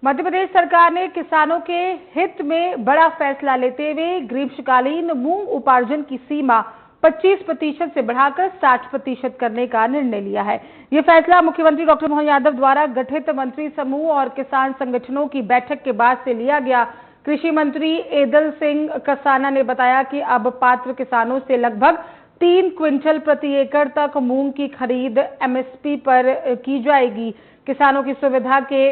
मध्य प्रदेश सरकार ने किसानों के हित में बड़ा फैसला लेते हुए ग्रीष्मकालीन मूंग उपार्जन की सीमा 25% से बढ़ाकर 60% करने का निर्णय लिया है। यह फैसला मुख्यमंत्री डॉक्टर मोहन यादव द्वारा गठित मंत्री समूह और किसान संगठनों की बैठक के बाद से लिया गया। कृषि मंत्री एदल सिंह कसाना ने बताया कि अब पात्र किसानों से लगभग 3 क्विंटल प्रति एकड़ तक मूंग की खरीद एमएसपी पर की जाएगी। किसानों की सुविधा के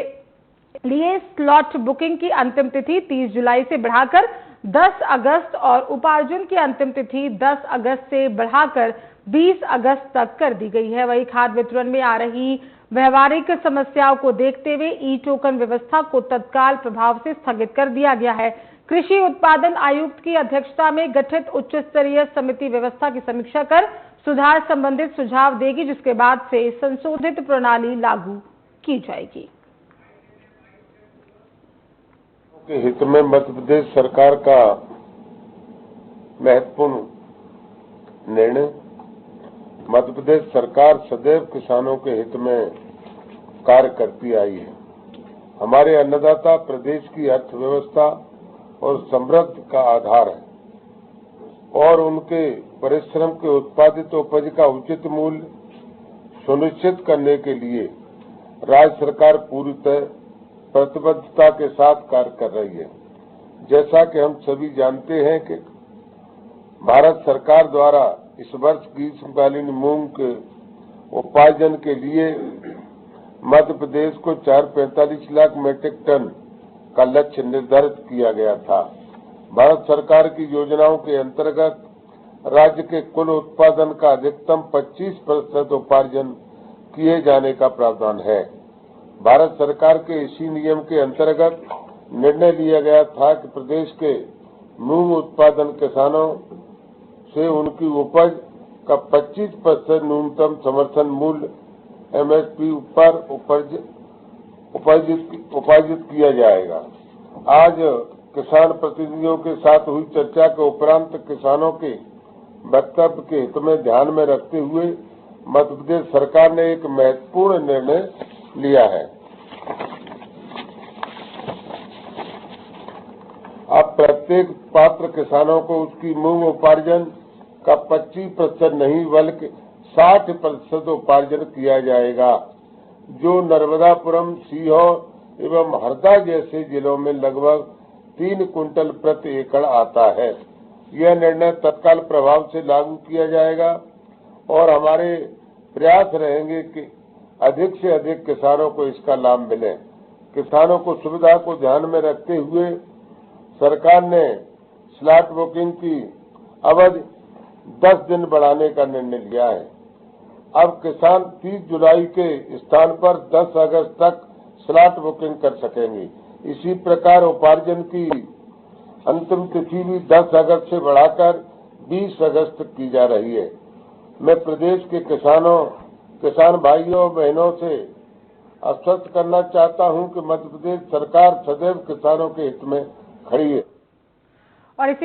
लिए स्लॉट बुकिंग की अंतिम तिथि 30 जुलाई से बढ़ाकर 10 अगस्त और उपार्जन की अंतिम तिथि 10 अगस्त से बढ़ाकर 20 अगस्त तक कर दी गई है। वहीं खाद वितरण में आ रही व्यवहारिक समस्याओं को देखते हुए ई टोकन व्यवस्था को तत्काल प्रभाव से स्थगित कर दिया गया है। कृषि उत्पादन आयुक्त की अध्यक्षता में गठित उच्च स्तरीय समिति व्यवस्था की समीक्षा कर सुधार संबंधित सुझाव देगी, जिसके बाद से संशोधित प्रणाली लागू की जाएगी। के हित में मध्य प्रदेश सरकार का महत्वपूर्ण निर्णय। मध्य प्रदेश सरकार सदैव किसानों के हित में कार्य करती आई है। हमारे अन्नदाता प्रदेश की अर्थव्यवस्था और समृद्धि का आधार है और उनके परिश्रम के उत्पादित उपज का उचित मूल्य सुनिश्चित करने के लिए राज्य सरकार पूरी तरह प्रतिबद्धता के साथ कार्य कर रही है। जैसा कि हम सभी जानते हैं कि भारत सरकार द्वारा इस वर्ष ग्रीष्मकालीन मूंग के उपार्जन के लिए मध्य प्रदेश को 445 लाख मीट्रिक टन का लक्ष्य निर्धारित किया गया था। भारत सरकार की योजनाओं के अंतर्गत राज्य के कुल उत्पादन का अधिकतम 25% उपार्जन किए जाने का प्रावधान है। भारत सरकार के इसी नियम के अंतर्गत निर्णय लिया गया था कि प्रदेश के मूंग उत्पादन किसानों से उनकी उपज का 25% न्यूनतम समर्थन मूल्य एमएसपी पर उपार्जित किया जाएगा। आज किसान प्रतिनिधियों के साथ हुई चर्चा के उपरांत किसानों के वक्तव्य के हित में ध्यान में रखते हुए मध्य प्रदेश सरकार ने एक महत्वपूर्ण निर्णय लिया है। अब प्रत्येक पात्र किसानों को उसकी मूंग उपार्जन का 25% नहीं बल्कि 60% उपार्जन किया जाएगा, जो नर्मदापुरम, सीहोर एवं हरदा जैसे जिलों में लगभग 3 क्विंटल प्रति एकड़ आता है। यह निर्णय तत्काल प्रभाव से लागू किया जाएगा और हमारे प्रयास रहेंगे कि अधिक से अधिक किसानों को इसका लाभ मिले। किसानों को सुविधा को ध्यान में रखते हुए सरकार ने स्लॉट बुकिंग की अवधि 10 दिन बढ़ाने का निर्णय लिया है। अब किसान 30 जुलाई के स्थान पर 10 अगस्त तक स्लॉट बुकिंग कर सकेंगे। इसी प्रकार उपार्जन की अंतिम तिथि भी 10 अगस्त से बढ़ाकर 20 अगस्त तक की जा रही है। मैं प्रदेश के किसान भाइयों बहनों से आश्वस्त करना चाहता हूं कि मध्य प्रदेश सरकार सदैव किसानों के हित में खड़ी है। और